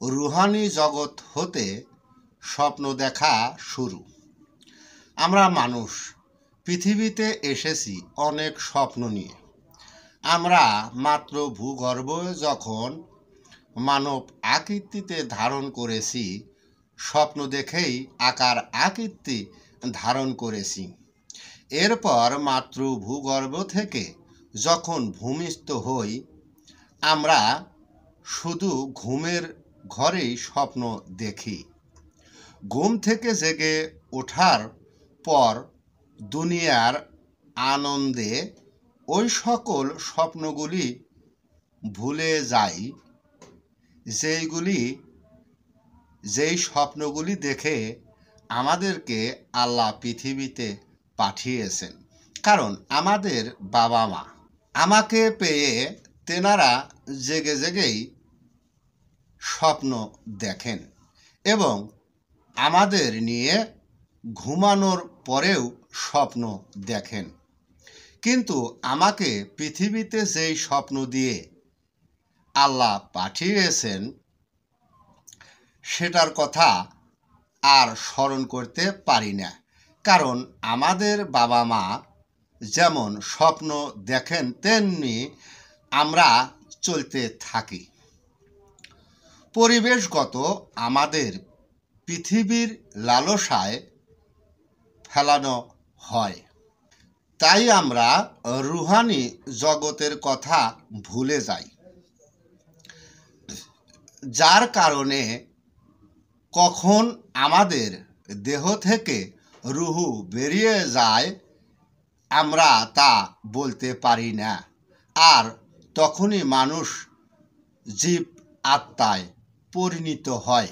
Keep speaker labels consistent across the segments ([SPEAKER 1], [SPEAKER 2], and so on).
[SPEAKER 1] Rouhani জগৎ হতে স্বপ্ন দেখা শুরু। আমরা মানুষ পৃথিবীতে এসেছি অনেক স্বপ্ন নিয়ে। আমরা মাত্র ভূগর্ভে যখন মানব আকৃতিতে ধারণ করেছি, স্বপ্ন দেখেই আকার আকৃতি ধারণ করেছি। এরপর মাত্র ভূগর্ভ থেকে যখন ভূমিষ্ঠ হই, আমরা শুধু ঘুমের ঘরেই স্বপ্ন দেখি। ঘুম থেকে জেগে ওঠার পর দুনিয়ার আনন্দে ওই সকল স্বপ্নগুলি ভুলে যাই, যেই স্বপ্নগুলি দেখে আমাদেরকে আল্লাহ পৃথিবীতে পাঠিয়েছেন। কারণ আমাদের বাবা মা আমাকে পেয়ে তেনারা জেগে জেগেই স্বপ্ন দেখেন এবং আমাদের নিয়ে ঘুমানোর পরেও স্বপ্ন দেখেন। কিন্তু আমাকে পৃথিবীতে যেই স্বপ্ন দিয়ে আল্লাহ পাঠিয়েছেন, সেটার কথা আর স্মরণ করতে পারি না। কারণ আমাদের বাবা মা যেমন স্বপ্ন দেখেন, তেমনি আমরা চলতে থাকি। পরিবেশগত আমাদের পৃথিবীর লালসায় ফেলানো হয়, তাই আমরা রুহানি জগতের কথা ভুলে যাই, যার কারণে কখন আমাদের দেহ থেকে রুহু বেরিয়ে যায় আমরা তা বলতে পারি না। আর তখনই মানুষ জীব আত্মায় পরিণত হয়।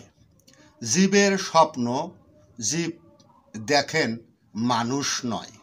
[SPEAKER 1] জীবের স্বপ্ন জীব দেখেন, মানুষ নয়।